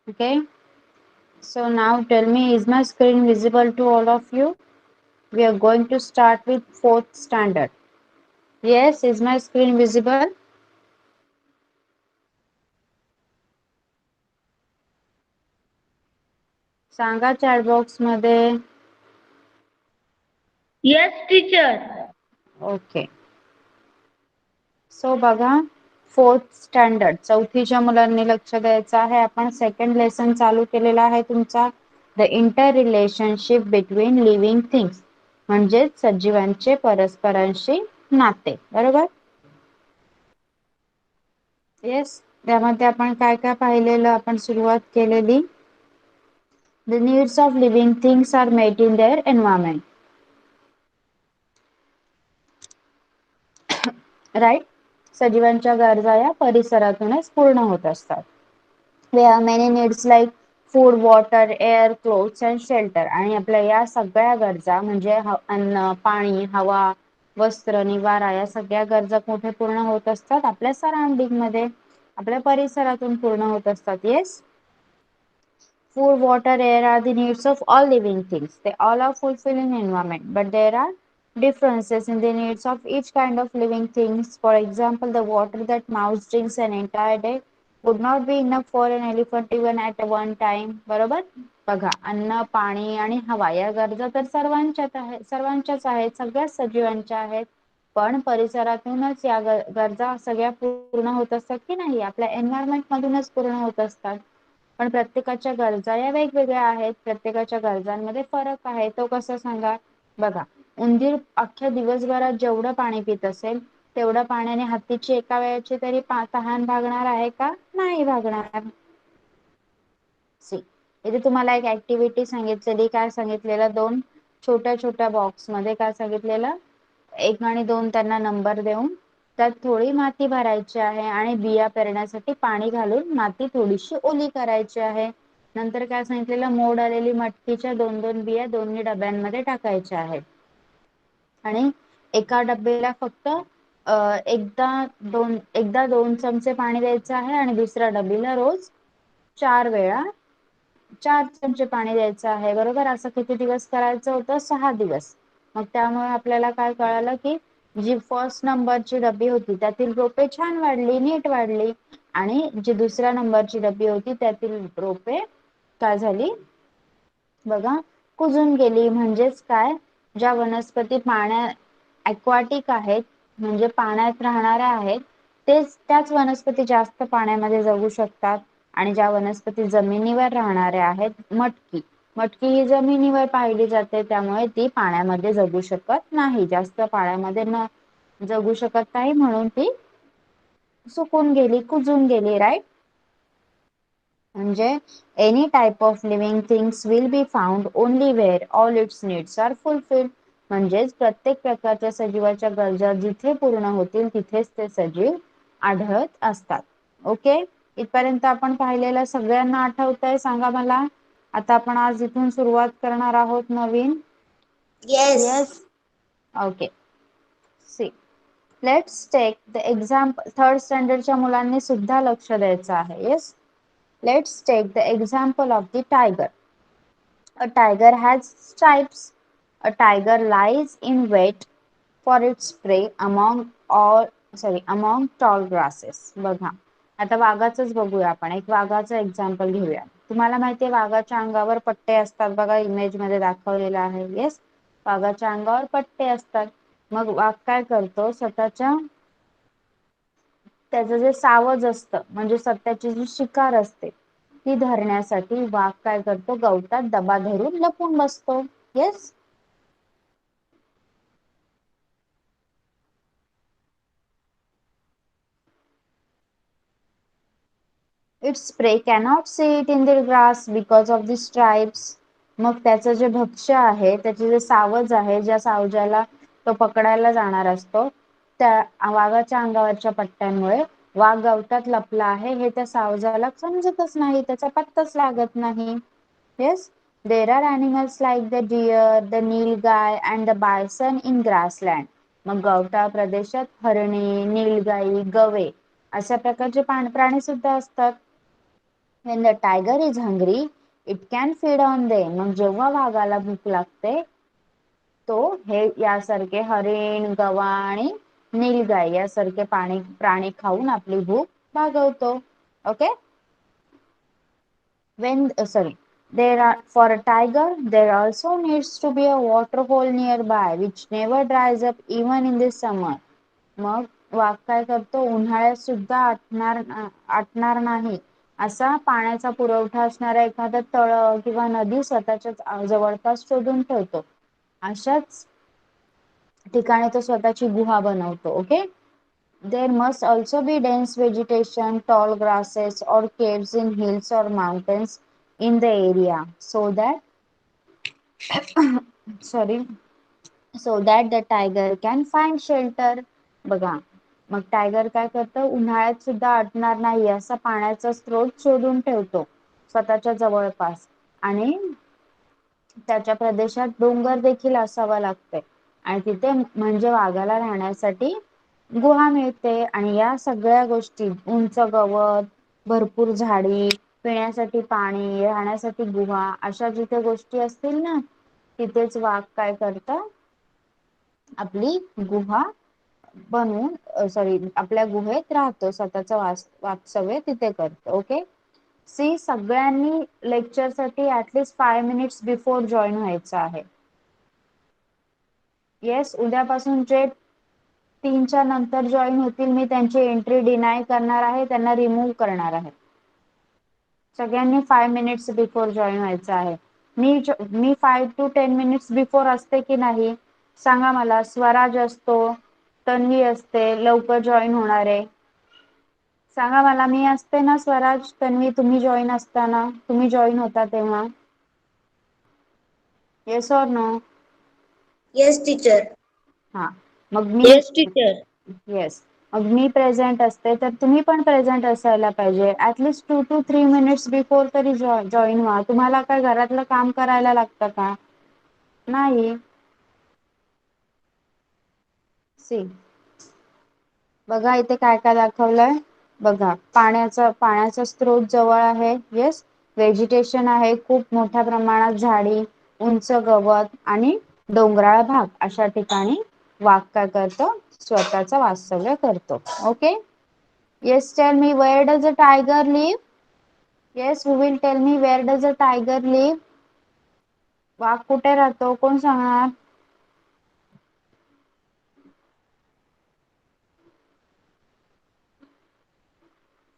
Okay, so now tell me, is my screen visible to all of you? We are going to start with fourth standard. Yes, is my screen visible? सांगा chat box मध्ये. Yes, teacher. Okay, so बघा, fourth standard चौथीच्या मुलांनी लक्ष द्यायचं आहे. आपण second lesson चालू केलेला आहे तुमचा, the inter relationship between living things, म्हणजेच सजीवांचे परस्परांशी नाते. बरोबर? येस. त्यामध्ये आपण काय काय पाहिलेलं, आपण सुरुवात केलेली, the needs of living things are met in their environment. Right? सजीवांच्या गरजा या परिसरातूनच पूर्ण होत असतात. We have many needs like food, water, air, clothes and shelter. आणि आपल्या या सगळ्या गरजा म्हणजे अन्न, पाणी, हवा, वस्त्र, निवारा, या सगळ्या गरजा कुठे पूर्ण होत असतात? आपल्या सराउंडिंग मध्ये, आपल्या परिसरातून पूर्ण होत असतात. Yes. Food, water, air are the needs of all living things. They all are fulfilled in environment, but there are differences in the needs of each kind of living things. For example, the water that mouse drinks an entire day would not be enough for an elephant even at one time. बरोबर? बघा, अन्न, पाणी आणि हवा या गरजा तर सर्वांच्याच आहेत, सगळ्याच सजीवांच्या आहेत. पण परिसरातूनच या गरजा सगळ्या पूर्ण होत असतात की नाही? आपल्या एन्व्हायरमेंट मधूनच पूर्ण होत असतात. पण प्रत्येकाच्या गरजा या वेगवेगळ्या आहेत. प्रत्येकाच्या गरजांमध्ये फरक आहे. तो कसा सांगा? बघा, उंदीर अख्ख्या दिवसभरात जेवढं पाणी पित असेल तेवढ्या पाण्याने हत्तीची एका वेळेची तरी तहान भागणार आहे का? नाही भागणार. सी, इथे तुम्हाला एक ऍक्टिव्हिटी सांगितलेली. काय सांगितलेलं? दोन छोट्या छोट्या बॉक्स मध्ये काय सांगितलेलं? 1 आणि 2 त्यांना नंबर देऊन त्यात थोडी माती भरायची आहे आणि बिया पेरण्यासाठी पाणी घालून माती थोडीशी ओली करायची आहे. नंतर काय सांगितलेलं? मोड आलेली मटकीच्या 2-2 बिया दोन्ही डब्यांमध्ये टाकायच्या आहेत आणि एका डब्याला फक्त एकदा 2 चमचे पाणी द्यायचं आहे आणि दुसऱ्या डब्याला रोज 4 चमचे पाणी द्यायचं आहे. बरोबर? असं किती दिवस करायचं होतं? 6 दिवस. मग त्यामुळे आपल्याला काय कळालं की जी फर्स्ट नंबरची डबी होती त्यातील रोपे छान वाढली, नीट वाढली, आणि जी दुसऱ्या नंबरची डबी होती त्यातील रोपे काय झाली? बघा, कुजून गेली. म्हणजेच काय? ज्या वनस्पती aquatic आहेत, म्हणजे पाण्यात राहणाऱ्या आहेत, त्याच वनस्पती जास्त पाण्यामध्ये जगू शकतात. आणि ज्या वनस्पती जमिनीवर राहणाऱ्या आहेत, मटकी ही जमिनीवर पाहिली जाते, त्यामुळे ती पाण्यामध्ये जगू शकत नाही, जास्त पाण्यामध्ये जगू शकत नाही, म्हणून ती सुकून गेली, कुजून गेली. राईट? म्हणजे any type of living things will be found only where all its needs are fulfilled. म्हणजेच प्रत्येक प्रकारच्या सजीवाच्या गरजा जिथे पूर्ण होतील तिथेच ते सजीव आढळत असतात. ओके, इथपर्यंत आपण पाहिलेलं सगळ्यांना आठवतंय? सांगा मला. आता आपण आज इथून सुरुवात करणार आहोत नवीन. Yes. Okay, see, let's take the example. Third स्टँडर्डच्या मुलांनी सुद्धा लक्ष द्यायचं आहे. Yes. Let's take the example of the tiger. A tiger has stripes. A tiger lies in wait for its prey among tall grasses. बघा, आता वाघाचंच बघूया आपण. एक वाघाचं एक्झाम्पल घेऊया. तुम्हाला माहितीये वाघाच्या अंगावर पट्टे असतात. बघा, इमेज मध्ये दाखवलेलं आहे. येस, वाघाच्या अंगावर पट्टे असतात. मग वाघ काय करतो? त्याचं जे सावज असतं, म्हणजे त्याची जी शिकार असते ती धरण्यासाठी वाघ काय करतो? गवतात दबा धरून लपून बसतो. Yes. Its prey cannot see it in the grass because of the stripes. मग त्याचं जे भक्ष्य आहे, त्याचे जे सावज आहे, ज्या सावजाला तो पकडायला जाणार असतो, त्या वाघाच्या अंगावरच्या पट्ट्यांमुळे वाघ गवतात लपला आहे हे त्या सावजाला समजतच नाही, त्याचा पत्ताच लागत नाही. Yes. There are animals like the deer, the nilgai and the bison in grassland. मग गवताळ प्रदेशात हरणे, नीलगाई, गवे अशा प्रकारचे प्राणी सुद्धा असतात. When the tiger is hungry, it can feed on them. मग जेव्हा वाघाला भूक लागते तो हे यासारखे हरिण, गवा आणि नीलगाय यासारखे प्राणी खाऊन आपली भूक भागवतो. Okay. There are, for a tiger there also needs to be a waterhole nearby which never dries up even in the summer. मग वाघ काय करतो, उन्हाळ्यात सुद्धा आटणार नाही असा पाण्याचा पुरवठा असणारा एखादा तळ किंवा नदी स्वतःच्या जवळपास शोधून ठेवतो. अशाच ठिकाणी तो स्वतःची गुहा बनवतो. Okay. There must also be dense vegetation, tall grasses or caves in hills or mountains in the area so that the tiger can find shelter. बघा, मग टायगर काय करतं, उन्हाळ्यात सुद्धा आटणार नाही असा पाण्याचा स्रोत शोधून ठेवतो स्वतःच्या जवळपास आणि त्याच्या प्रदेशात डोंगर देखील असावा लागते आणि तिथे म्हणजे वाघाला राहण्यासाठी गुहा मिळते. आणि या सगळ्या गोष्टी, उंच गवत, भरपूर झाडी, पिण्यासाठी पाणी, राहण्यासाठी गुहा, अशा जिथे गोष्टी असतील ना तिथेच वाघ काय करतात, आपली गुहा बनवून आपल्या गुहेत राहतो, स्वतःचा वास्तव्य तिथे करतो. ओके. सी, सगळ्यांनी लेक्चर साठी ऍटलीस्ट 5 मिनिट्स बिफोर जॉईन व्हायचं आहे. येस, उद्यापासून जे 3च्या नंतर जॉईन होतील मी त्यांची एंट्री डिनाय करणार आहे, त्यांना रिमूव्ह करणार आहे. सगळ्यांनी 5 मिनिट्स बिफोर जॉईन व्हायचं आहे. मी 5 to 10 मिनिट्स बिफोर असते की नाही सांगा मला. स्वराज असतो, तन्वी असते, लवकर जॉईन होणारे सांगा मला. मी असते ना स्वराज, तन्वी, तुम्ही जॉईन असताना, तुम्ही जॉईन होता तेव्हा. Yes or no? Yes, teacher. हा, मग मी Yes, teacher. येस, मग मी प्रेझेंट असते तर तुम्ही पण प्रेझेंट असायला पाहिजे. ऍटलीस्ट 2 to 3 मिनिट्स बिफोर तरी जॉईन व्हा. तुम्हाला काय घरातलं काम करायला लागतं का? नाही. सी, बघा इथे काय काय दाखवलंय. बघा, पाण्याचा स्रोत जवळ आहे. येस, व्हेजिटेशन आहे, खूप मोठ्या प्रमाणात झाडी, उंच गवत आणि डोंगराळ भाग, अशा ठिकाणी वाघ काय करतो, स्वतःचं वास्तव्य करतो. Okay. Yes, tell me, where does a tiger live? Yes, who will tell me where does a tiger live? वाघ कुठे राहतो, कोण सांगणार?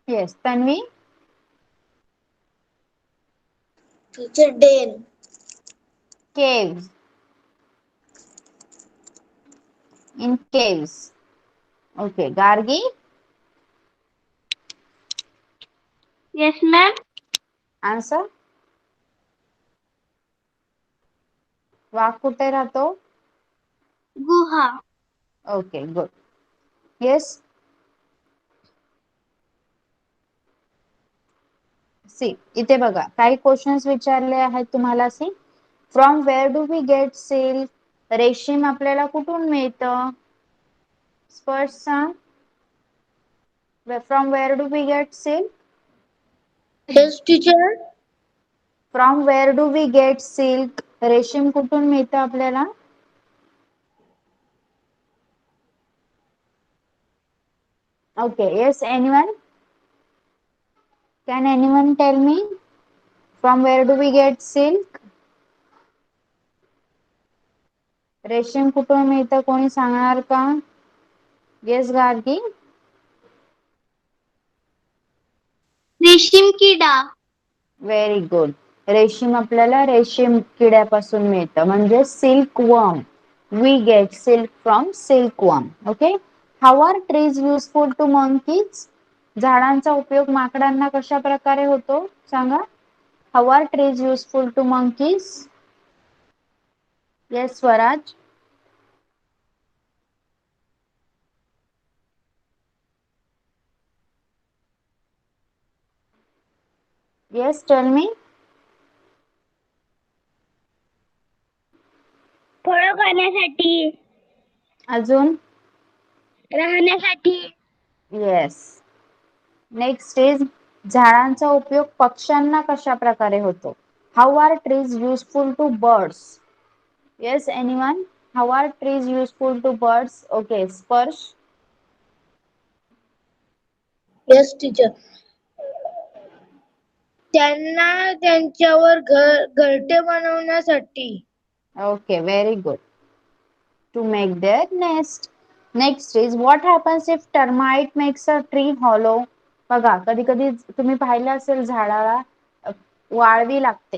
Yes, Tanvi. Teacher, den. Caves. In caves. Okay, Gargi. Yes, ma'am. Answer. वाघ कुठे राहतो? Guha. Okay, good. Yes. See, इथे बघा काही क्वेश्चन्स विचारले आहेत तुम्हाला. See, from where do we get silk? रेशीम आपल्याला कुठून मिळतं? स्पर्श सांग. From where do we get silk? Yes, teacher. From where do we get silk? रेशीम कुठून मिळतं आपल्याला? Okay. Yes, anyone? Can anyone tell me from where do we get silk? रेशीम कुठून मिळतं, कोणी सांगणार का? येस, गार्गी. रेशीम किडा. Very good. रेशीम आपल्याला रेशीम किड्यापासून मिळतं, म्हणजे silk worm. We get silk from silk worm. Okay. How are trees useful to monkeys? झाडांचा उपयोग माकडांना कशा प्रकारे होतो सांगा. How are trees useful to monkeys? Yes, Swaraj. Yes, tell me. फळं खाण्यासाठी. अजून? राहण्यासाठी. येस. नेक्स्ट इज झाडांचा उपयोग पक्ष्यांना कशा प्रकारे होतो? How are trees useful to birds? Yes anyone? How are trees useful to birds? Okay, Sparsh. Yes teacher. त्यांना त्यांच्यावर घरटे बनवण्यासाठी. Okay, very good. To make their nest. Next is what happens if termite makes a tree hollow? बघा, कधी कधी तुम्ही पाहिलं असेल झाडाला वाळवी लागते,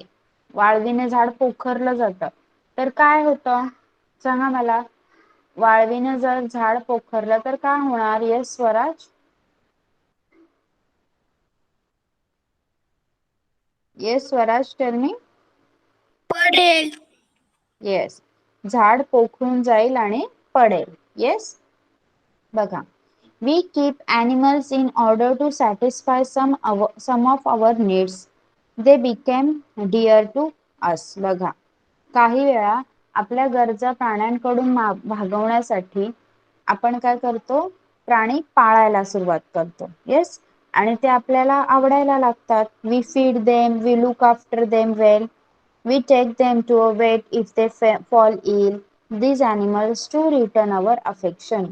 वाळवीने झाड पोखरलं जातं, तर काय होतं सांगा मला? वाळवीने जर झाड पोखरलं तर काय होणार? Yes Swaraj. Yes Swaraj, tell me. पडेल. येस, झाड पोखरून जाईल आणि पडेल. येस. बघा, we keep animals in order to satisfy some of our needs. They became dear to us. बघा, काही वेळा आपल्या गरजा प्राण्यांकडून भागवण्यासाठी आपण काय करतो? प्राणी पाळायला सुरुवात करतो. येस, आणि ते आपल्याला आवडायला लागतात. We feed them, we look after them well, we take them to a vet if they fall ill. These animals to return our affection.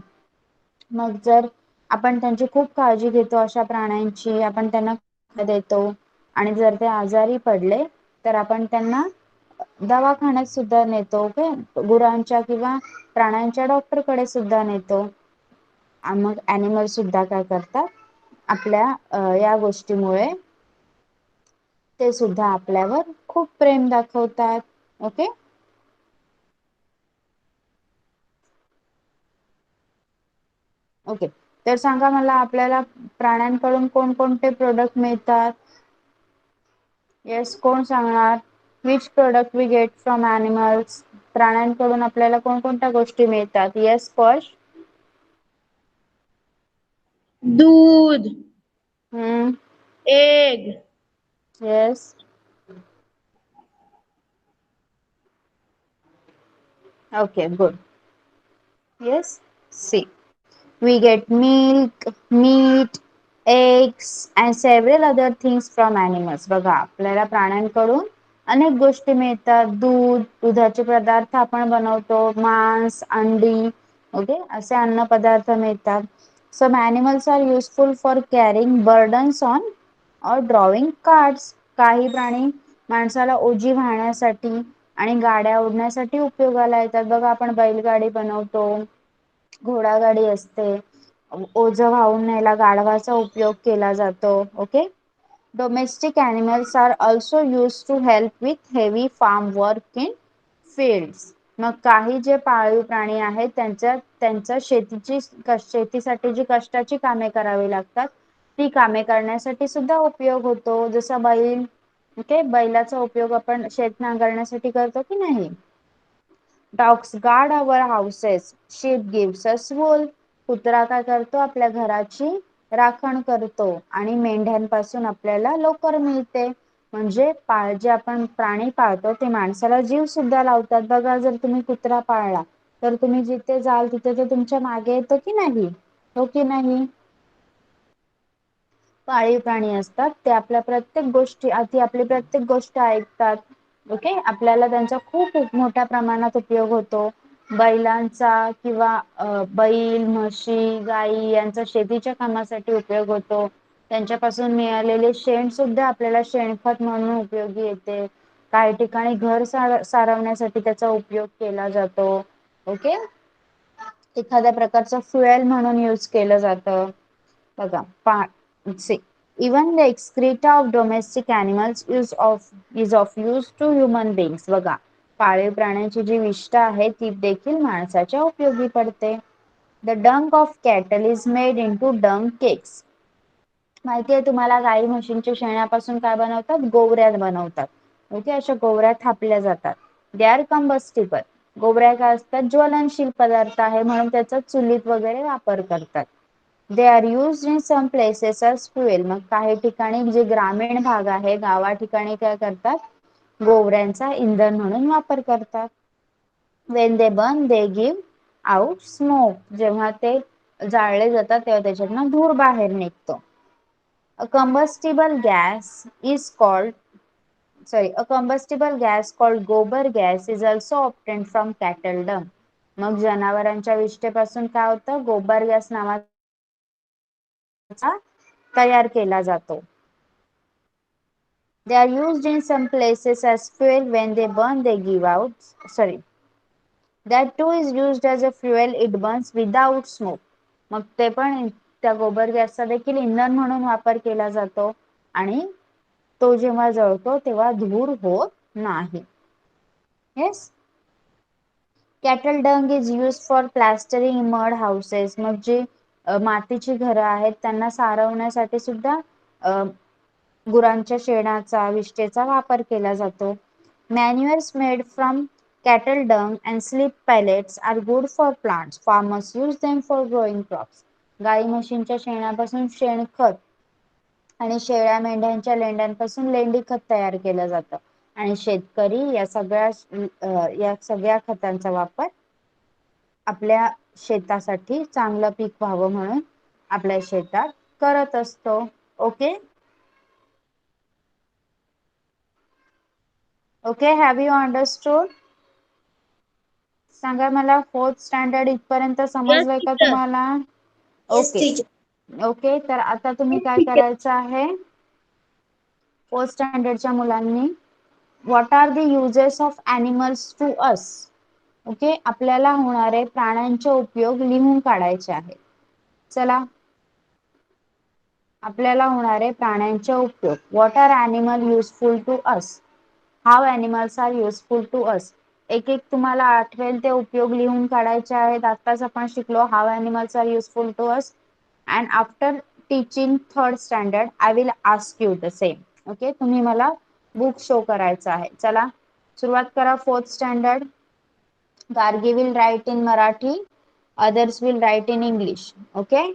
मग जर आपण त्यांची खूप काळजी घेतो, अशा प्राण्यांची आपण त्यांना देतो, आणि जर ते आजारी पडले तर आपण त्यांना दवाखान्यात सुद्धा नेतो. ओके, गुरांच्या किंवा प्राण्यांच्या डॉक्टरकडे सुद्धा नेतो. मग ॲनिमल सुद्धा काय करतात? आपल्या या गोष्टीमुळे ते सुद्धा आपल्यावर खूप प्रेम दाखवतात. ओके, ओके, तर सांगा मला, आपल्याला प्राण्यांकडून कोणकोणते प्रोडक्ट मिळतात? येस, कोण सांगणार? Which product we get from animals? प्राण्यांकडून आपल्याला कोणकोणत्या गोष्टी मिळतात? येस स्पर्श. दूध. Hmm. Egg. Yes. Okay, good. Yes, see, we get milk, meat, eggs and several other things from animals. बघा, आपल्याला प्राण्यांकडून अनेक गोष्टी मिळतात. दूध, दुधाचे पदार्थ आपण बनवतो, मांस, अंडी, ओके, असे अन्न पदार्थ मिळतात. Some animals are useful for carrying burdens on or drawing carts. काही प्राणी माणसाला ओझी वाहण्यासाठी आणि गाड्या ओढण्यासाठी उपयोगाला येतात. बघा, आपण बैलगाडी बनवतो, घोडागाडी असते, ओझं वाहून न्यायला गाढवाचा उपयोग केला जातो. Okay, domestic animals are also use to help with heavy farm work in fields. मग काही जे पाळीव प्राणी आहेत त्यांच्या शेतीसाठी जी कष्टाची कामे करावी लागतात, ती कामे करण्यासाठी सुद्धा उपयोग होतो. जसा बैल, ओके, बैलाचा उपयोग आपण शेत नांगरण्यासाठी करतो की नाही? Dogs guard our houses, ship gives us wool. कुत्रा काय करतो? आपल्या घराची राखण करतो, आणि मेंढ्यांपासून आपल्याला लोकर मिळते. म्हणजे जे आपण प्राणी पाळतो ते माणसाला जीव सुद्धा लावतात. बघा, जर तुम्ही कुत्रा पाळला तर तुम्ही जिथे जाल तिथे ते तुमच्या मागे येतो की नाही? हो की नाही? पाळीव प्राणी असतात ते आपल्या प्रत्येक गोष्टी आपली प्रत्येक गोष्ट ऐकतात. ओके, आपल्याला त्यांचा खूप मोठ्या प्रमाणात उपयोग होतो. बैलांचा किंवा बैल, म्हशी, गाई यांचा शेतीच्या कामासाठी उपयोग होतो. त्यांच्यापासून मिळालेले शेण सुद्धा आपल्याला शेणखत म्हणून उपयोगी येते. काही ठिकाणी घर सारवण्यासाठी त्याचा उपयोग केला जातो. ओके, एखाद्या प्रकारचं फ्युएल म्हणून यूज केलं जातं. बघा, even the excreta of domestic animals is of use to human beings. बघा, पाळीव प्राण्यांची जी विष्ठ आहे ती देखील माणसाच्या उपयोगी पडते. The dung of cattle is made into dung cakes. माहिती आहे तुम्हाला, गाई म्हशींच्या शेणापासून काय बनवतात? गोवऱ्या बनवतात. ओके, अशा गोवऱ्या थापल्या जातात. They are combustible. गोवऱ्या काय असतात? ज्वलनशील पदार्थ आहे, म्हणून त्याचा चुलीत वगैरे वापर करतात. They are used in some places as fuel. मग काही ठिकाणी जे ग्रामीण भाग आहे, गावा ठिकाणी काय करतात? गोवऱ्यांचा इंधन म्हणून वापर करतात. When they burn they give out smoke. जेव्हा ते जाळले जातात तेव्हा त्याच्यातनं धूर बाहेर निघतो. A combustible gas is called a combustible gas called gobar gas is also obtained from cattle dung. मग जनावरांच्या विष्ठेपासून काय होतं, गोबर गॅस नावाचा तयार केला जातो. They are used in some places as fuel. When they burn, they give out. That too is used as a fuel. It burns without smoke. मग ते पण त्या गोबर गॅसचा देखील इंधन म्हणून वापर केला जातो आणि तो जेव्हा जळतो तेव्हा धूर होत नाही. Yes. Cattle dung is used for plastering mud houses. मग जे मातीची घरं आहेत त्यांना सारवण्यासाठी सुद्धा गुरांच्या शेणाचा विष्ठेचा वापर केला जातो. Manures made from cattle dung and slip pellets are good for plants. Farmers use them for growing crops. गाई म्हशींच्या शेणापासून शेणखत आणि शेळ्या मेंढ्यांच्या लेंड्यांपासून लेंडी खत तयार केलं जातं आणि शेतकरी या सगळ्या खतांचा वापर आपल्या शेतासाठी चांगलं पीक व्हावं म्हणून आपल्या शेतात करत असतो. Okay okay, have you understood? सांगा मला, 4th स्टँडर्ड इथपर्यंत Yes, समजलंय का teacher. तुम्हाला? ओके ओके, तर आता तुम्ही काय करायचं आहे, 4th स्टँडर्डच्या मुलांनी what are the uses of animals to us. Okay, आपल्याला होणारे प्राण्यांचे उपयोग लिहून काढायचे आहे. चला, आपल्याला होणारे प्राण्यांचे उपयोग. What are animal useful to us. How animals are useful to us. एक एक तुम्हाला आठवेल ते उपयोग लिहून काढायचे आहेत. आताच आपण शिकलो how animals are useful to us. And after teaching 3rd standard I will ask you the same. Okay, तुम्ही मला बुक शो करायचं आहे. चला सुरुवात करा. 4th standard. Gargi will write in Marathi, others will write in English. Okay,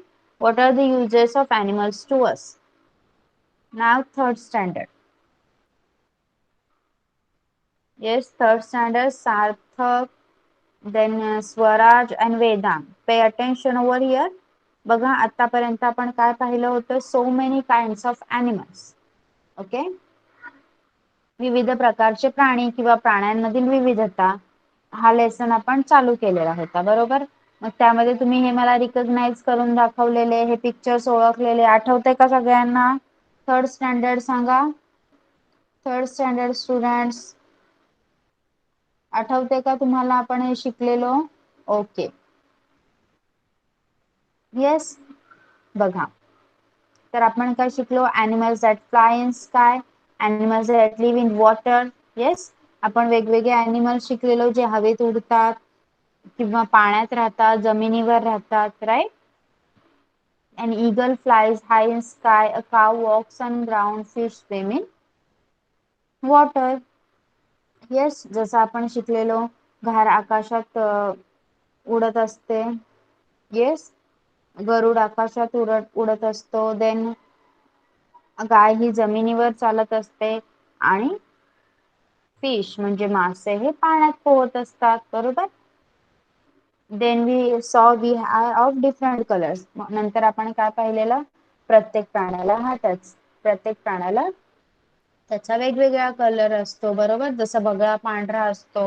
what are the uses of animals to us? Now 3rd standard. Yes, 3rd standard. Sarthak, then Swaraj and Vedant. Pay attention over here. बघा, आतापर्यंत आपण काय पाहिलं होतं, so many kinds of animals. Okay, विविध प्रकारचे प्राणी किंवा प्राण्यांमधील विविधता हा लेसन आपण चालू केलेला होता, बरोबर. मग त्यामध्ये तुम्ही हे मला रिकॉग्नाइज करून दाखवलेले हे पिक्चर्स ओळखलेले आठवते का सगळ्यांना? 3rd स्टँडर्ड सांगा. 3rd स्टँडर्ड स्टुडंट्स, आठवते का तुम्हाला आपण हे शिकलेलो? Okay, yes. बघा, तर आपण काय शिकलो? Animals that fly in sky, animals that live in water. Yes, आपण वेगवेगळे ॲनिमल्स शिकलेलो जे हवेत उडतात किंवा पाण्यात राहतात, जमिनीवर राहतात, right. An eagle flies high in sky, a cow walks on ground, fish swim in water. Yes, जसं आपण शिकलेलो घार आकाशात उडत असते. येस, गरुड आकाशात उडत असतो. देन गाय ही जमिनीवर चालत असते आणि फिश म्हणजे मासे हे पाण्यात पोहत असतात, बरोबर. Then we saw we are of different colours. नंतर आपण काय पाहिलेलं? प्रत्येक प्राण्याला त्याचा वेगवेगळा कलर असतो, बरोबर. जसं बगळा पांढरा असतो,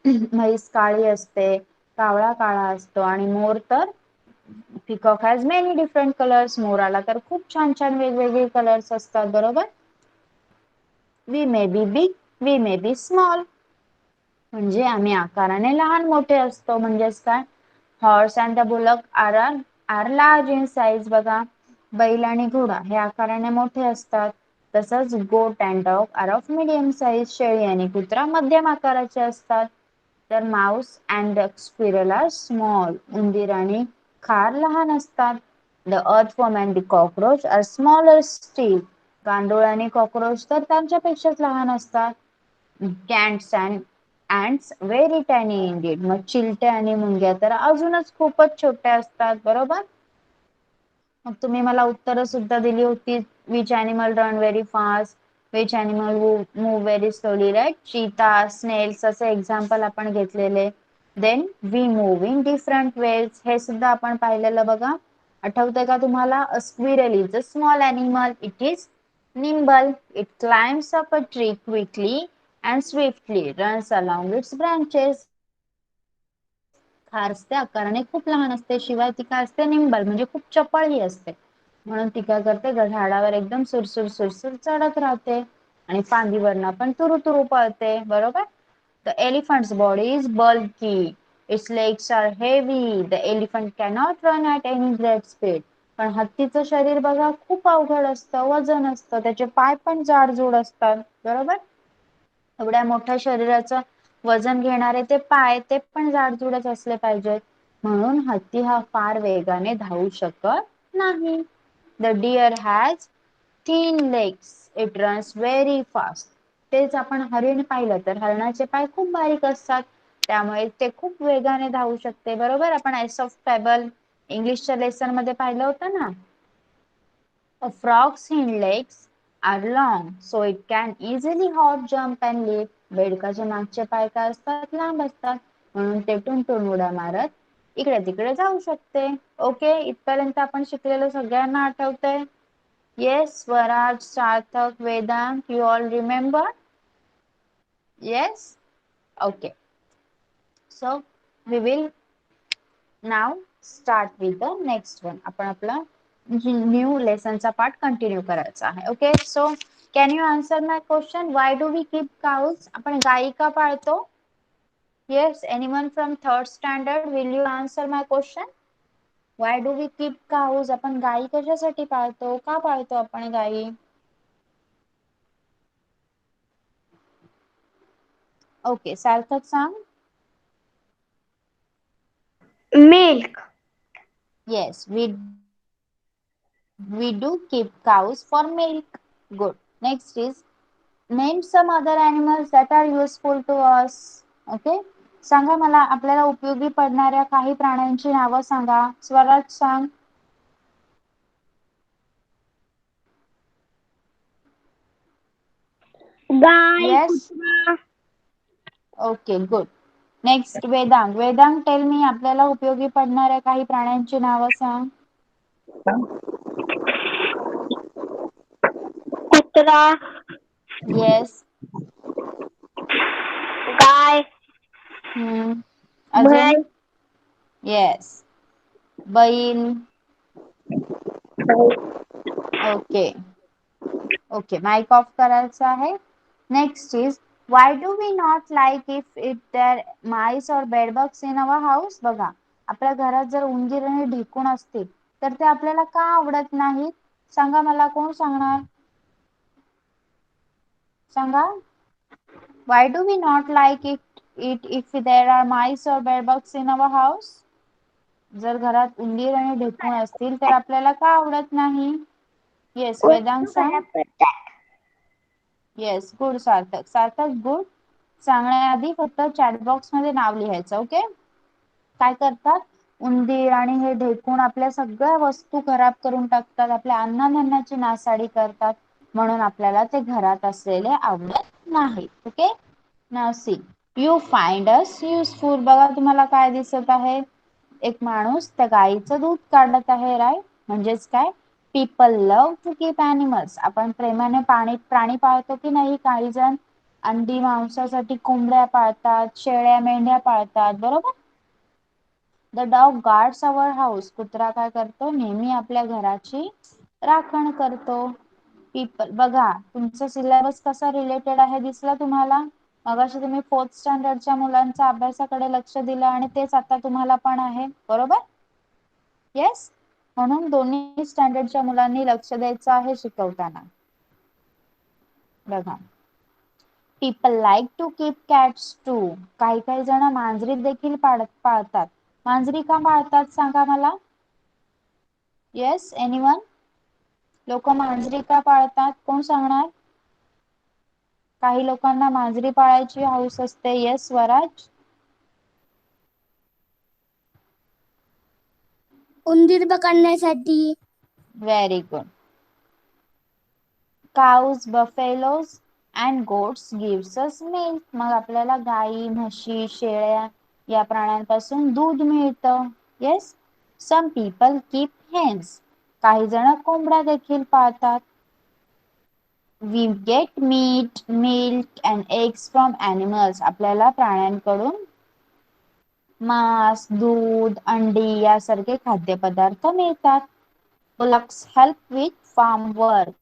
म्हैस काळी असते, कावळा काळा असतो आणि मोर तर peacock has many different colours. मोराला तर खूप छान छान वेगवेगळे कलर्स असतात, बरोबर. We may be big, we may be small. म्हणजे आम्ही आकाराने लहान मोठे असतो. म्हणजेच काय? Horse and the bullock are large in size. बघा, बैल आणि घोडा हे आकाराने मोठे असतात. तसंच goat and dog are of medium size. शेळी आणि कुत्रा मध्यम आकाराचे असतात. तर mouse and the squirrel are small. उंदीर आणि खार लहान असतात. The earthworm and the cockroach are smaller still. गांडूळ आणि कॉकरोच तर त्यांच्यापेक्षाच लहान असतात. Cats and ants very tiny indeed. मग चिलटे आणि मुंग्या तर अजूनच खूपच छोट्या असतात, बरोबर. मग तुम्ही मला उत्तर सुद्धा दिली होती. which animal run very fast, which animal move very slowly, right? cheetah, snails असे एक्झाम्पल आपण घेतलेले. then we move in different ways हे सुद्धा आपण पाहिलेलं, बघा. आठवतंय का तुम्हाला? अ squirrel is a small animal. It is nimble. It climbs up a tree quickly and swiftly, runs along its branches. खारस्ते आकाराने खूप लहान असते, शिवाय ती काय असते? निम्बल म्हणजे खूप चपळही असते. म्हणून ती काय करते? झाडावर एकदम सुरसुर सुरसुर चढत राहते आणि फांदीवरनं पण तुरु तुरु पळते. बरोबर? The elephant's body is bulky. Its legs are heavy. The elephant cannot run at any great speed. पण हत्तीचं शरीर बघा खूप अवघड असतं, वजन असतं, त्याचे पाय पण जाडजूड असतात. बरोबर? एवढ्या मोठ्या शरीराचं वजन घेणारे ते पाय ते पण जाडजूडच असले पाहिजेत. म्हणून हत्ती हा फार वेगाने धावू शकत नाही. The deer has thin legs. It runs very fast. तेच आपण हरिण पाहिलं तर हरणाचे पाय खूप बारीक असतात, त्यामुळे ते खूप वेगाने धावू शकते. बरोबर? आपण एस ऑफ पेबल इंग्लिशच्या लेसन मध्ये पाहिलं होतं ना. A frog's hind legs are long, so it can easily hop, jump and leap. बेडकाचे मागचे पाय काय असतात? लांब असतात, म्हणून ते टुनटुन उड्या मारत इकडे तिकडे जाऊ शकते. ओके, इथपर्यंत आपण शिकलेलं सगळ्यांना आठवतंय? Yes, Swaraj, Sarthak, Vedant, you all remember? Yes? Okay. So, we will now start with the next one. आपण आपला न्यू लेसनचा पार्ट कंटिन्यू करायचा आहे. Okay, so can you answer my question? Why do we keep cows? आपण गायी का पाळतो? Yes, anyone from third standard, will you answer my question? Why do we keep cows? आपण गायी कशासाठी पाळतो? का पाळतो आपण गायी? ओके, सार्थक सांग. Milk. Yes, we do keep cows for milk. Good. Next is name some other animals that are useful to us. Okay. सांगा मला आपल्याला उपयोगी पडणाऱ्या काही प्राण्यांची नावं सांगा. स्वराज सांग. गाय, Yes. कुत्रा. Okay, good. नेक्स्ट वेदांग. वेदांग, टेल मी आपल्याला उपयोगी पडणाऱ्या काही प्राण्यांची नावं सांग. कुत्रा. येस. गाय. अजून? म्हैस. येस. बैल. ओके. ओके, माइक ऑफ करायचा आहे. Next is why do we not like if there mice or bedbugs in our house? बघा, आपल्या घरात जर उंदीर आणि ढेकूण असतील तर ते आपल्याला का आवडत नाहीत? सांगा मला, कोण सांगणार? सांगा. Why do we not like it if there are mice or bedbugs in our house? जर घरात उंदीर आणि ढेकूण असतील तर आपल्याला का आवडत नाही? येस, वेदांग सांग. येस, गुड सार्थक. सार्थक, गुड. सांगण्याआधी फक्त चॅट बॉक्स मध्ये नाव लिहायचं. ओके. काय करतात? उंदीर आणि हे ढेकूण आपल्या सगळ्या वस्तू खराब करून टाकतात, आपल्या अन्नधान्याची नासाडी करतात, म्हणून आपल्याला ते घरात असलेले आवडत नाही. ओके. नाव see, you find us useful. बघा तुम्हाला काय दिसत आहे? एक माणूस त्या गाईचं दूध काढत आहे, राईट? म्हणजेच काय? People love to keep animals. आपण प्रेमाने प्राणी पाळतो की नाही? काही जण अंडी मांसासाठी कोंबड्या पाळतात, शेळ्या मेंढ्या पाळतात. बरोबर? The dog guards our house. कुत्रा काय करतो? नेहमी आपल्या घराची राखण करतो. पीपल, बघा तुमचा सिलेबस कसा रिलेटेड आहे दिसला तुम्हाला? मगाशी तुम्ही फोर्थ स्टँडर्डच्या मुलांच्या अभ्यासाकडे लक्ष दिलं आणि तेच आता तुम्हाला पण आहे. बरोबर? येस. म्हणून दोन्ही स्टँडर्डच्या मुलांनी लक्ष द्यायचं आहे शिकवताना. बघा, people like to keep cats too. काही काही जण मांजरी देखील पाळतात. मांजरी का पाळतात सांगा मला? Yes, anyone? लोक मांजरी का पाळतात? कोण सांगणार? काही लोकांना मांजरी पाळायची हौस असते. येस, स्वराज. उंदीर पकडण्यासाठी. Very good. Cows, buffaloes and goats gives us milk. मग आपल्याला गाई, म्हशी, शेळ्या या प्राण्यांपासून दूध मिळतं. Yes. Some people keep hens. काही जण कोंबड्या देखील पाळतात. We get meat, milk and eggs from animals. आपल्याला प्राण्यांकडून मांस, दूध, अंडी यासारखे खाद्यपदार्थ मिळतात. Bullocks help with farm work.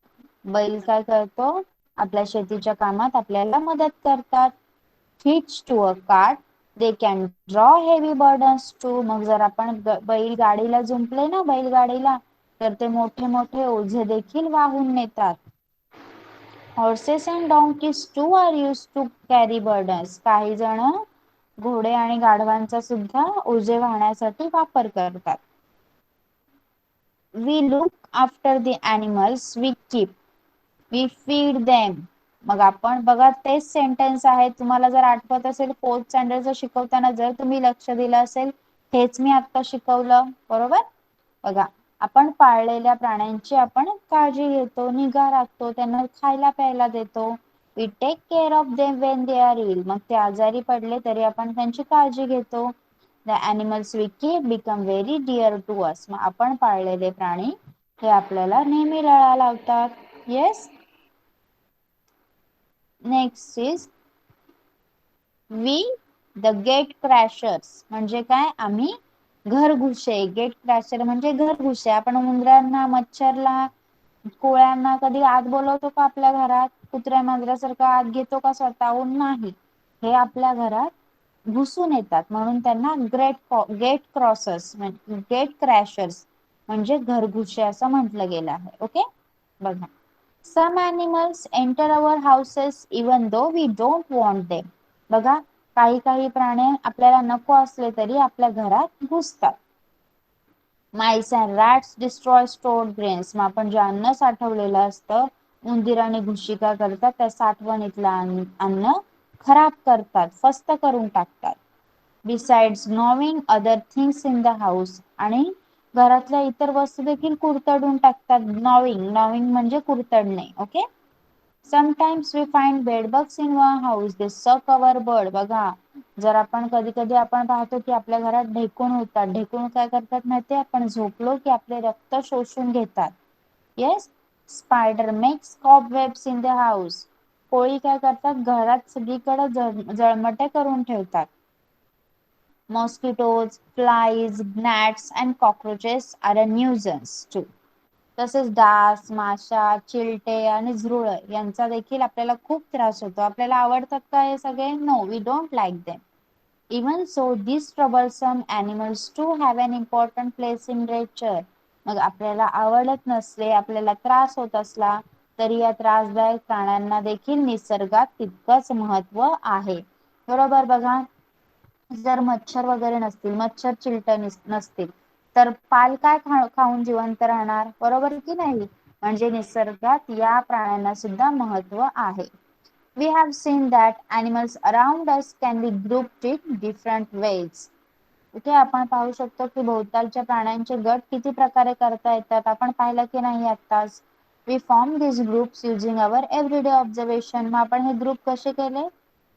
बैल काय करतो? आपल्या शेतीच्या कामात आपल्याला मदत करतात. Hitch to a cart. They can draw heavy burdens too. मग जर आपण बैलगाडीला जुंपले ना बैलगाडीला तर ते मोठे मोठे ओझे देखील वाहून नेतात. Horses and donkeys too are used to carry burdens. काही जण घोडे आणि गाढवांचा सुद्धा ओझे वाहण्यासाठी वापर करतात. We look after the animals we keep. We feed them. मग आपण बघा तेच सेंटेन्स आहे. तुम्हाला जर आठवत असेल 4th स्टँडर्डचं शिकवताना जर तुम्ही लक्ष दिलं असेल हेच मी आता शिकवलं बरोबर. बघा आपण पाळलेल्या प्राण्यांची आपण काळजी घेतो, निगा राखतो, त्यांना खायला प्यायला देतो. We take care of them when they are ill. मग ते आजारी पडले तरी आपण त्यांची काळजी घेतो. The animals we keep become very dear to us. मग आपण पाळलेले प्राणी हे आपल्याला नेहमी लळा लावतात. Yes. Next is we the gate crashers. म्हणजे काय? आम्ही घरघुशे. गेट क्रॅशर म्हणजे घरघुशे. आपण उंदरांना, मच्छरला, कोळ्यांना कधी आत बोलवतो का आपल्या घरात? कुत्र्या मांजरासारखं आत घेतो का स्वतःहून? नाही. हे आपल्या घरात घुसून येतात म्हणून त्यांना गेट क्रॉसर्स गेट क्रॅशर्स म्हणजे घरघुशे असं म्हटलं गेलं आहे. ओके. बघा some animals enter our houses even though we don't want them. बघा काही काही प्राणी आपल्याला नको असले तरी आपल्या घरात घुसतात. Mice and rats destroy stored grains. मग आपण जे अन्न साठवलेलं असतं उंदीर आणि घुशी काय करतात? त्या साठवणीतलं अन्न खराब करतात, फस्त करून टाकतात. Besides gnawing other things in the house. आणि घरातल्या इतर वस्तू देखील कुरतडून टाकतात. gnawing म्हणजे कुरतडणे. Okay. Sometimes we find bedbugs in our house. They suck our blood. बघा जर आपण कधी कधी आपण पाहतो की आपल्या घरात ढेकूण होतात. ढेकूण काय करतात माहितीये? आपण झोपलो की आपले रक्त शोषून घेतात. Yes. Spider makes cobwebs in the house. कोळी काय करतात? घरात सगळीकडे जळमटे करून ठेवतात. Mosquitoes, flies, gnats and cockroaches are a nuisance too. तसेच डास, माशा, चिलटे आणि झुरळ यांचा देखील आपल्याला खूप त्रास होतो. आपल्याला आवडतात का हे सगळे? No, we don't like them. Even so these troublesome animals too have an important place in nature. मग आपल्याला आवडत नसले, आपल्याला त्रास होत असला तरी या त्रासदायक प्राण्यांना देखील निसर्गात तितकंच महत्व आहे. बरोबर. बघा जर मच्छर वगैरे नसतील, मच्छर चिलटं नसतील तर पाल काय खाऊन जिवंत राहणार? बरोबर की नाही? म्हणजे निसर्गात या प्राण्यांना सुद्धा महत्व आहे. We have seen that animals around us can be grouped in different ways. Okay. आपण पाहू शकतो की भोवतालच्या प्राण्यांचे गट किती प्रकारे करता येतात. आपण पाहिलं की नाही आत्ताच. We form these groups using our everyday observation. मग आपण हे ग्रुप कसे केले?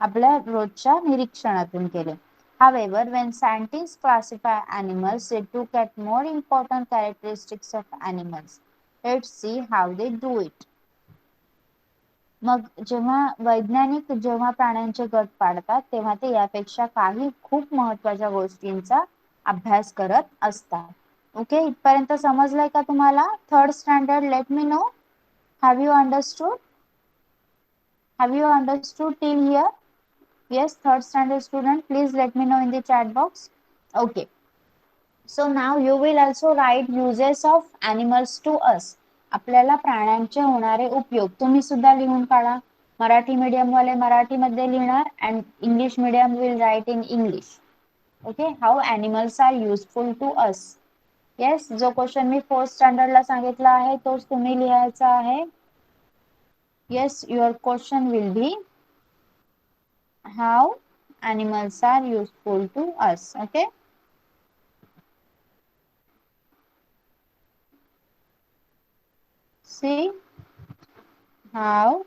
आपल्या रोजच्या निरीक्षणातून केले. However, when scientists classify animals, they look at more important characteristics of animals. Let's see how they do it. मग जेव्हा वैज्ञानिक जेव्हा प्राण्यांचे गट पाडतात तेव्हा ते यापेक्षा काही खूप महत्वाच्या गोष्टींचा अभ्यास करत असतात. ओके. इथपर्यंत समजलंय का तुम्हाला? 3rd standard. Let me know. Have you understood? Have you understood till here? Yes, 3rd standard student, please let me know in the chat box. Okay. So now you will also write uses of animals to us. आपल्याला प्राण्यांचे होणारे उपयोग तुम्ही सुद्धा लिहून काढा. Marathi medium वाले मराठी मध्ये लिहिणार and English medium will write in English. Okay. How animals are useful to us. Yes, जो क्वेश्चन मी 4th स्टँडर्ड ला सांगितला आहे तोच तुम्ही लिहायचा आहे. Yes, your question will be how animals are useful to us. Okay. See how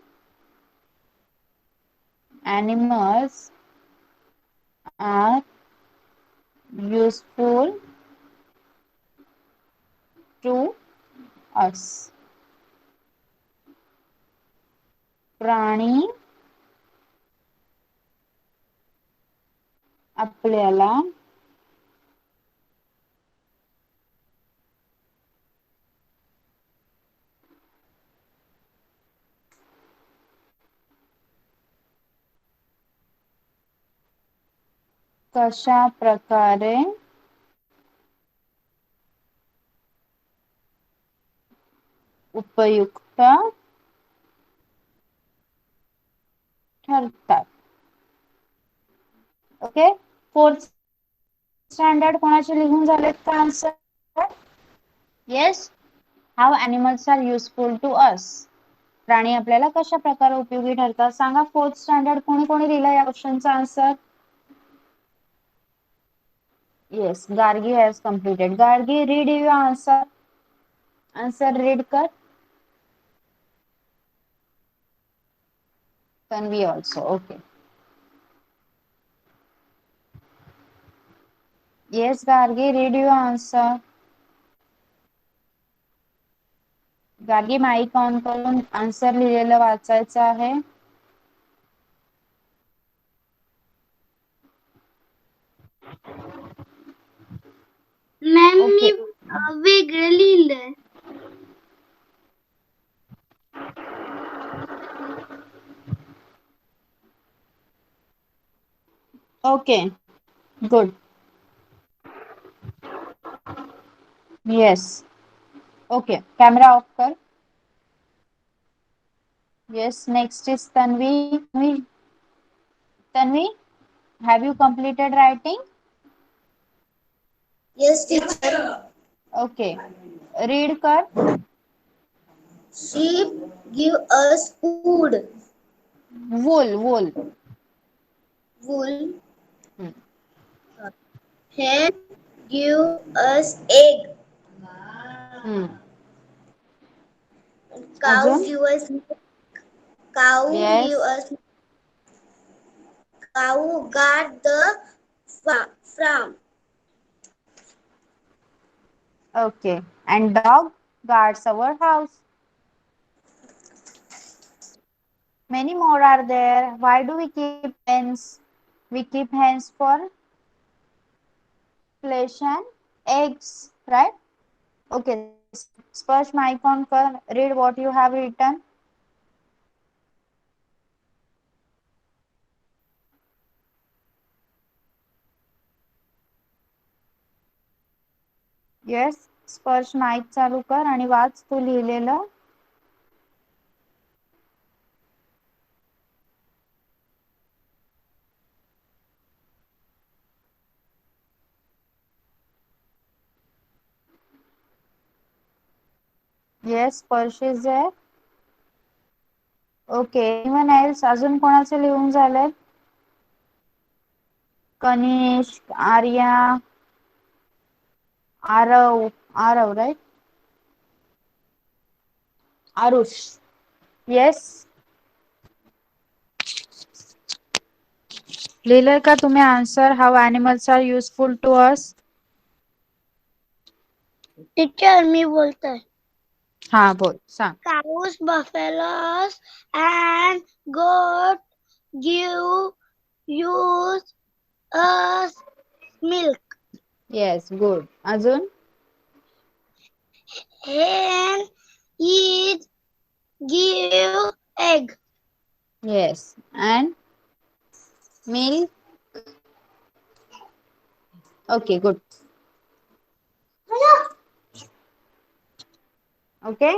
animals are useful to us. प्राणी आपल्याला कशा प्रकारे उपयुक्त ठरतात. ओके. फोर्थ स्टँडर्ड कोणाचे लिहून झालेत का answer? Yes. How animals are useful to us. प्राणी आपल्याला कशा प्रकारे उपयोगी ठरतात सांगा. फोर्थ स्टँडर्ड कोणी कोणी दिला या क्वेश्चनचा answer? Yes, Gargi has completed. Gargi, read your answer. Answer read कर. Tanvi also. Okay. Yes, Gargi, read your answer. Gargi mike on करून आन्सर लिहिलेलं वाचायचं आहे. मॅम मी ओके. वेगळं लिहिलंय. Okay, good. Yes. Okay, camera off कर. Yes, next is Tanvi. Tanvi, have you completed writing? Yes, teacher. Okay. Read कर. Sheep give us food. Wool, wool. Wool. Hmm. Hen give us egg. Hmm. Cow अजून? give us milk. Cow Yes. give us. Cow guard the farm. Okay. And dog guards our house. Many more are there. Why do we keep hens? We keep hens for flesh and eggs, right? Okay. Sparsh mic on kar. Read what you have written. Yes. Sparsh mike चालू कर आणि वाच तू लिहिलेलं. Yes, Sparsh is there. Okay. Anyone else? अजून कोणाचे लिहून झालंय? कनिष्क, आर्या, आरव, आरव राईट? आरुष. येस. लिहिलंय का तुम्ही answer? How animals are useful to us? Teacher मी बोलतोय. हा बोल, सांग. Cows, buffaloes, and goat give use us milk. Yes, good. अजून? Hen is give egg. Yes. And milk? Okay, good. Okay.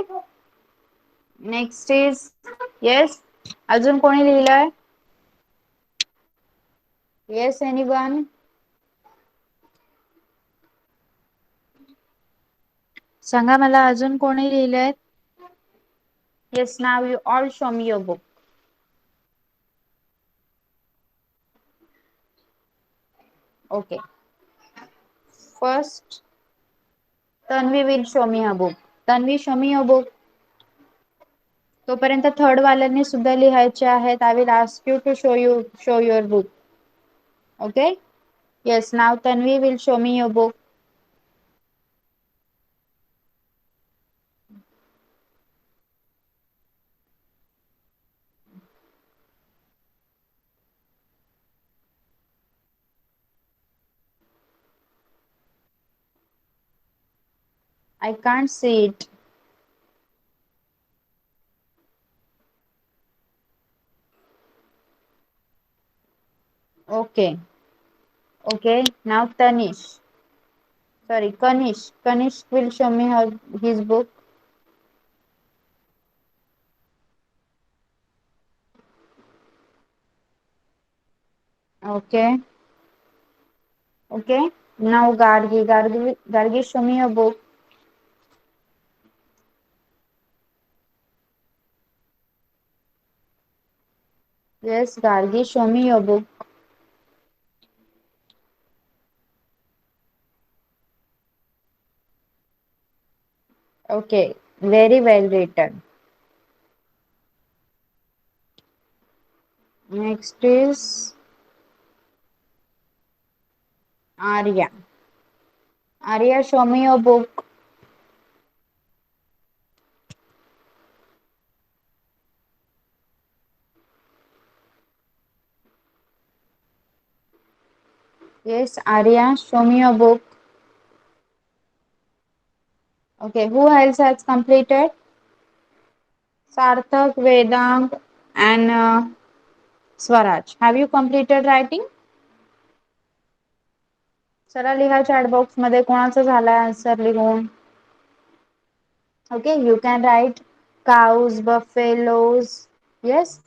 Next is yes. अजून कोणी लिहिलंय? Yes, anyone? सांगा मला अजून कोणी लिहिलंय? Yes, now you all show me your book. Okay. First Tanvi will show me her book. Tanvi, show me your book. तोपर्यंत third वाल्यांनी सुद्धा लिहायचे आहेत. I will ask you to show your book. Okay. Yes, नाव Tanvi will show me your book. I can't see it. Okay. Okay. Now Tanish. Sorry, Kanish. Kanish will show me his book. Okay. Okay. Now Gargi. Gargi, show me your book. Yes, Gargi, show me your book. Okay. Very well written. Next is Arya. Arya, show me your book. Yes, Arya, show me your book. Okay, who else has completed? Sarthak, Vedang, and Swaraj. Have you completed writing? चला लिहा chat box मध्ये कोणाचा झालाय answer लिहून. Okay, you can write cows, buffaloes. Yes,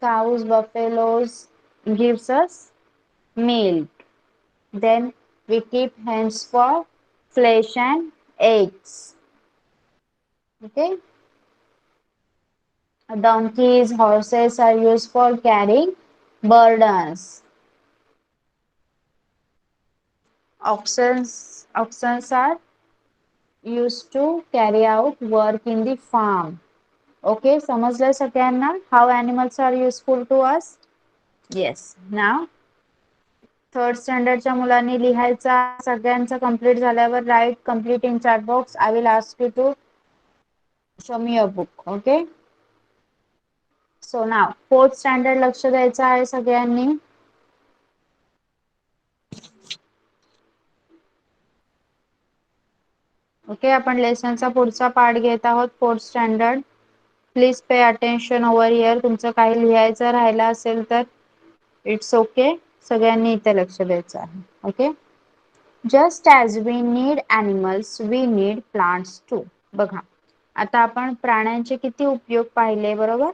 cows, buffaloes gives us milk. Then we keep hens for flesh and eggs. Okay, donkeys, horses are used for carrying burdens. Oxen are used to carry out work in the farm. Okay, समजलं सगळ्यांना how animals are useful to us? Yes. Now third स्टँडर्डच्या मुलांनी लिहायचा सगळ्यांचं complete झाल्यावर write complete in chat box. I will ask you to show me your book. Okay. So now fourth standard लक्ष द्यायचं आहे सगळ्यांनी. ओके, आपण लेसनचा पुढचा पार्ट घेत आहोत fourth standard. Please pay attention over here. तुमचं काही लिहायचं राहिलं असेल तर इट्स ओके. सगळ्यांनी इथे लक्ष द्यायचं आहे. Okay. Just as we need animals we need plants too. बघा, आता आपण प्राण्यांचे किती उपयोग पाहिले बरोबर.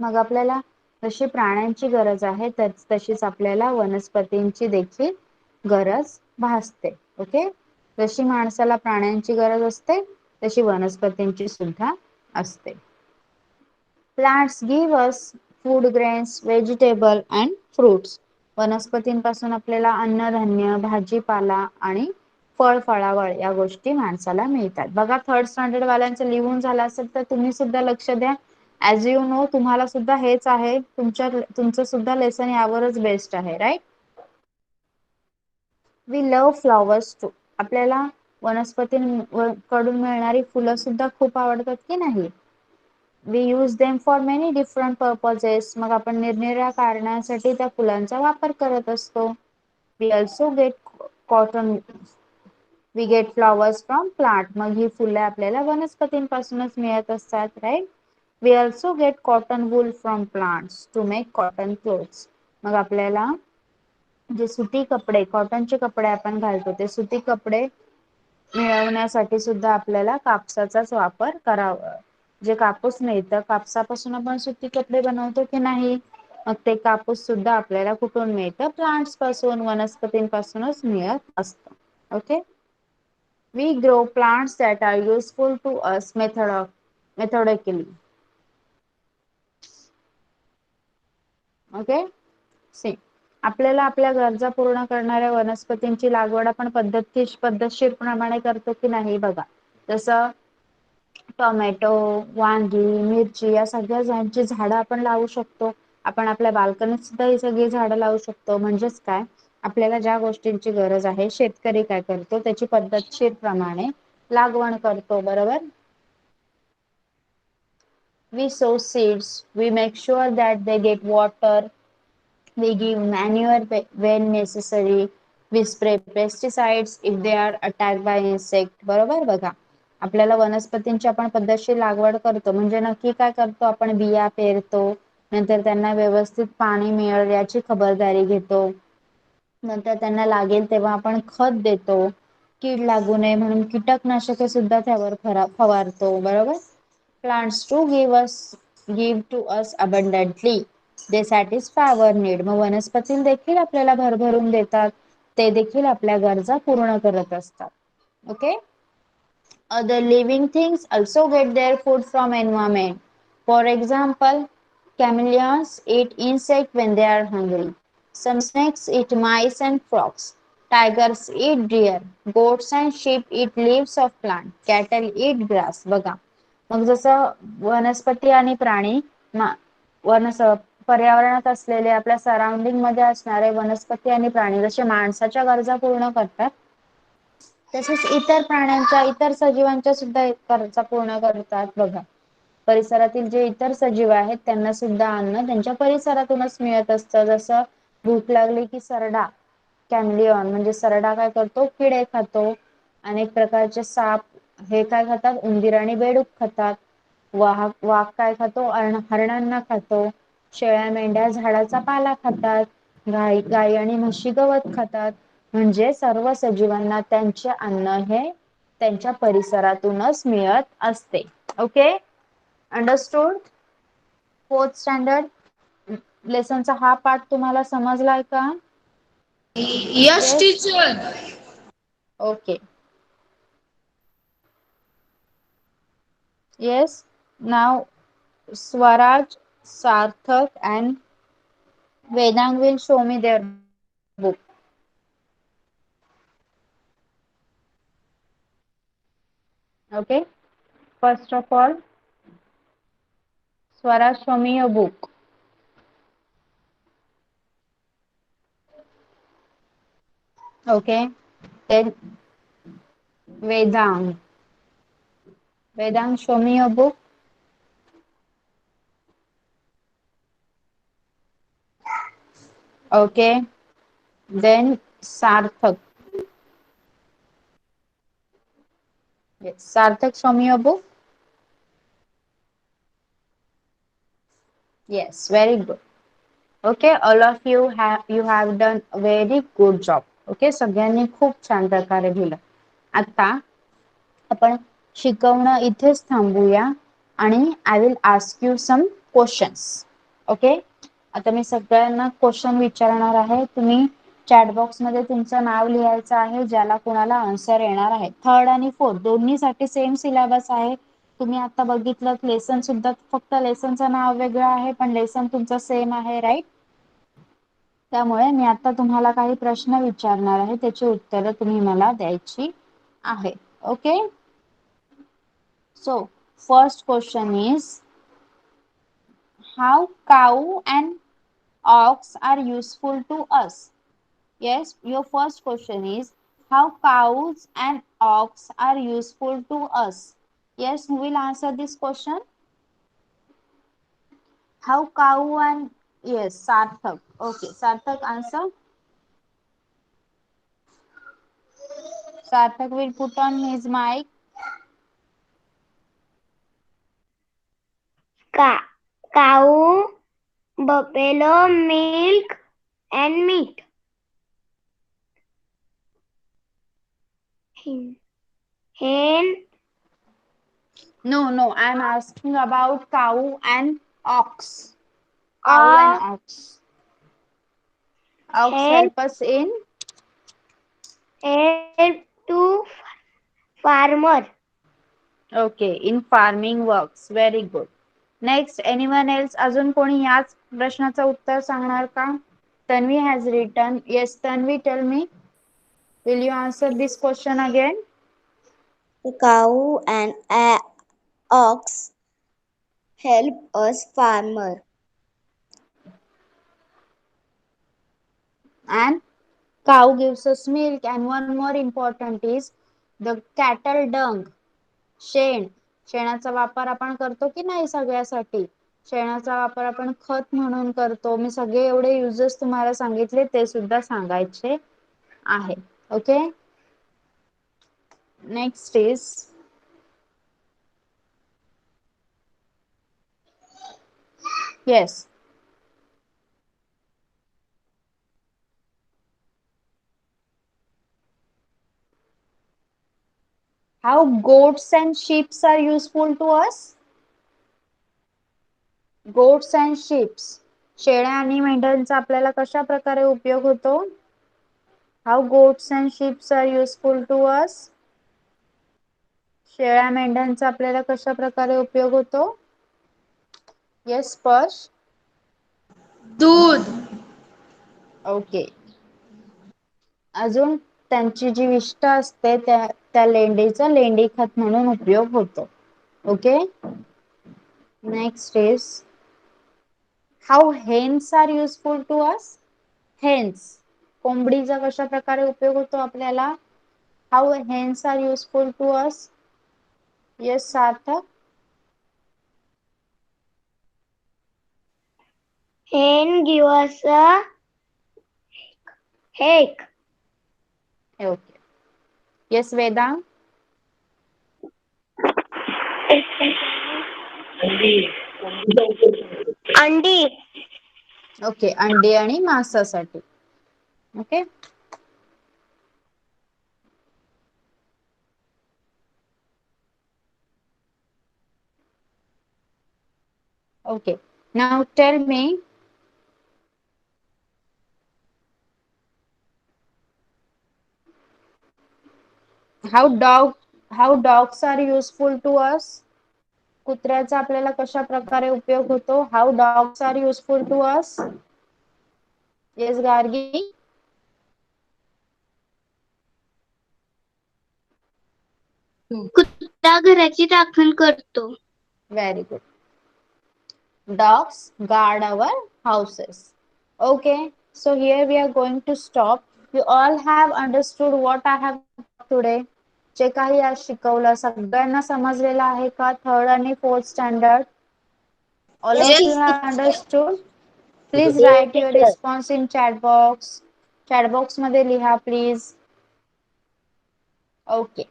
मग आपल्याला जशी प्राण्यांची गरज आहे तशीच आपल्याला वनस्पतींची देखील गरज भासते. ओके. जशी माणसाला प्राण्यांची गरज असते तशी वनस्पतींची सुद्धा असते. Plants give us food, grains, vegetable and fruits. वनस्पतींपासून आपल्याला अन्नधान्य, भाजीपाला आणि फळफळावळ या गोष्टी माणसाला मिळतात. बघा, थर्ड स्टँडर्ड वाल्यांचं लिहून झालं असेल तर तुम्ही सुद्धा लक्ष द्या. ॲज यू नो तुम्हाला सुद्धा हेच आहे. तुमचं सुद्धा लेसन यावरच बेस्ड आहे. Right. We love flowers too. आपल्याला वनस्पतींकडून मिळणारी फुलं सुद्धा खूप आवडतात की नाही. We use them for many different purposes. मग आपण निरनिराळ्या कारणांसाठी त्या फुलांचा वापर करत असतो. We also get cotton. We get flowers from plant. मग ही फुलं आपल्याला वनस्पतींपासूनच मिळत असतात. Right. We also get cotton wool from plants to make cotton clothes. मग आपल्याला जे सुती कपडे, कॉटनचे कपडे आपण घालतो ते सुती कपडे मिळवण्यासाठी सुद्धा आपल्याला कापसाचाच वापर करावा. जे कापूस मिळतं कापसापासून आपण सुती कपडे बनवतो की नाही. मग ते कापूस सुद्धा आपल्याला कुठून मिळतं. प्लांट्स पासून, वनस्पतींपासूनच मिळत असतं. Okay. We grow plants that are useful to us methodically. Okay. See, आपल्याला आपल्या गरजा पूर्ण करणाऱ्या वनस्पतींची लागवड आपण पद्धतशीर प्रमाणे करतो की नाही. बघा, जसं टोमॅटो, वांगी, मिरची या सगळ्या झाडं आपण लावू शकतो. आपण आपल्या बाल्कनीत सुद्धा ही सगळी झाडं लावू शकतो. म्हणजेच काय, आपल्याला ज्या गोष्टींची गरज आहे शेतकरी काय करतो त्याची पद्धतशीर प्रमाणे लागवड करतो. बरोबर. We sow seeds. We make sure that they get water. We give manure when necessary. We spray pesticides if they are attack by insect. बरोबर बघा, आपल्याला वनस्पतींची आपण पद्धतशीर लागवड करतो म्हणजे नक्की काय करतो आपण, बिया पेरतो, नंतर त्यांना व्यवस्थित पाणी मिळेल याची खबरदारी घेतो, नंतर त्यांना लागेल तेव्हा आपण खत देतो, कीड लागू नये म्हणून कीटकनाशके सुद्धा त्यावर फवारतो. बरोबर. Plants to give to us abundantly, they satisfy our need. मग वनस्पती देखील आपल्याला भरभरून देतात, ते देखील आपल्या गरजा पूर्ण करत असतात. Okay. Other living things also get their food from environment. For example, chameleons eat insects when they are hungry. Some snakes eat mice and frogs. Tigers eat deer. Goats and sheep eat leaves of plant. Cattle eat grass. बघा, मग जसं वनस्पती आणि प्राणी वनस पर्यावरणात असलेले आपल्या surrounding मध्ये असणारे वनस्पती आणि प्राणी जसे माणसाच्या गरजा पूर्ण करतात, तसेच इतर प्राण्यांच्या, इतर सजीवांच्या सुद्धा गरजा पूर्ण करतात. बघा, परिसरातील जे इतर सजीव आहेत त्यांना सुद्धा अन्न त्यांच्या परिसरातूनच मिळत असतं. जसं भूक लागली की सरडा, कॅमलिऑन म्हणजे सरडा काय करतो, किडे खातो. अनेक प्रकारचे साप हे काय खातात, उंदीर आणि बेडूक खातात. वाघ काय खातो, हरणांना खातो. शेळ्या मेंढ्या झाडाचा पाला खातात. गाई आणि म्हशी गवत खातात. म्हणजे सर्व सजीवांना त्यांचे अन्न हे त्यांच्या परिसरातूनच मिळत असते. Okay, understood. फोर्थ स्टँडर्ड लेसनचा हा पार्ट तुम्हाला समजलाय का? Yes, teacher. Okay. Yes. Now Swaraj, Sarthak and Vedang will show me their book. Okay. First of all, Swaraj, show me your book. Okay. Then Vedang. Vedang, show me your book. Okay. Then Sarthak. Yes. Sarthak, show me your book. Yes, very good. Okay, all of you have done a very good job. Okay, सगळ्यांनी खूप छान प्रकारे लिहिलं. आता आपण शिकवणं इथेच थांबूया आणि I will ask you some questions. Okay, आता मी सगळ्यांना क्वेश्चन विचारणार आहे. तुम्ही चॅट बॉक्स मध्ये तुमचं नाव लिहायचं आहे, ज्याला कोणाला आन्सर येणार आहे. थर्ड आणि फोर्थ दोन्हीसाठी सेम सिलेबस आहे. तुम्ही आता बघितलं लेसन सुद्धा, फक्त लेसनचं नाव वेगळं आहे पण लेसन तुमचं सेम आहे, राईट. त्यामुळे मी आता तुम्हाला काही प्रश्न विचारणार आहे, त्याची उत्तरं तुम्ही मला द्यायची आहे. Okay. So first question is, how cow and ox are useful to us? Yes, your first question is, how cows and ox are useful to us? Yes, who will answer this question? How cow and, yes, Sarthak. Okay, Sarthak answer. Sarthak will put on his mic. Cow, buffalo, milk, and meat. Hen. No, I am asking about cow and ox. Cow and ox. Ox Help help us in, to farmer. okay, in farming works. Very good. Next, anyone else? अजून कोणी याच प्रश्नाचं उत्तर सांगणार का? Tanvi has written. Yes, Tanvi, tell me. Will you answer this question again? The cow and ox help us farmer. And cow gives us milk. And one more important is the cattle dung. शेण, शेणाचा वापर आपण करतो की नाही सगळ्यासाठी. शेणाचा वापर आपण खत म्हणून करतो. मी सगळे एवढे युजेस तुम्हाला सांगितले, ते सुद्धा सांगायचे आहे. Okay, next is yes. How goats and sheep are useful to us? Goats and sheep. शेळ्या आणि मेंढ्यांचा आपल्याला कशा प्रकारे उपयोग होतो? How goats and sheep are useful to us? शेळ्या मेंढ्यांचा आपल्याला कशा प्रकारे उपयोग होतो? येस स्पर्श. दूध. ओके. अजून त्यांची जी विष्ठा असते त्या लेंडीचा लेंडी खत म्हणून उपयोग होतो. Okay, next is how hens are useful to us. Hens, कोंबडीचा कशा प्रकारे उपयोग होतो आपल्याला? How hens are useful to us. Yes Sarthak. Hen give us a egg. Okay, yes Vedang. अंडी. ओके, अंडी आणि मांसासाठी. Okay, okay, now tell me how dogs are useful to us. कुत्र्याचा आपल्याला कशा प्रकारे उपयोग होतो? How dogs are useful to us. Yes Gargi. कुत्रा घराची राखण करतो. Very good. Dogs guard our houses. Okay, so here we are going to stop. You all have understood what I have taught today. जे काही आज शिकवलं सगळ्यांना समजलेलं आहे का? थर्ड आणि fourth standard. All of you have understood. Please write your response in chat box. Chat box मध्ये लिहा please. Okay.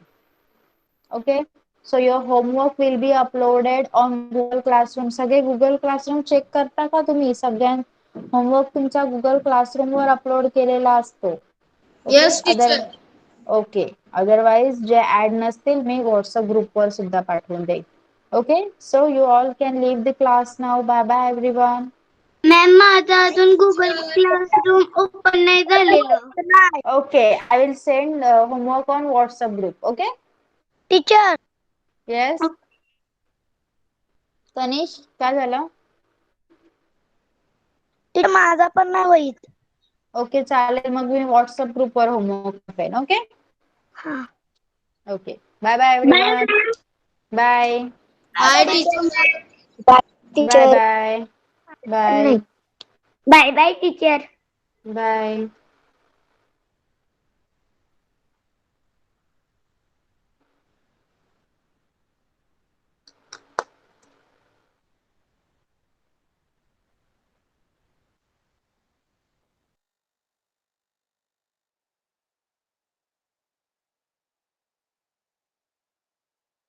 Okay. So your homework will be uploaded on Google Classroom. सगळे Google Classroom चेक करता का तुम्ही? सगळ्यां homework तुमचा Google Classroom वर upload केलेला असतो. Yes, teacher. ओके, अदरवाइज जे ऍड नसतील मी व्हॉट्सअप ग्रुप वर सुद्धा पाठवून देईल. Okay, so you all can leave the class now. Bye bye everyone. Ma'am माझा अजून गुगल क्लासरूम ओपन नाही झालेलं. Okay, I will send homework on WhatsApp group. Okay? Teacher. Yes. Tanish, काय झालं? टीचर माझा पण नाही होईल. ओके, चालेल. मग मी WhatsApp ग्रुप वर होमवर्क पाठवेन. ओके? हा. Okay. Bye bye everyone. Bye. Bye, teacher. Bye teacher. Bye. Bye. Bye bye teacher. Bye.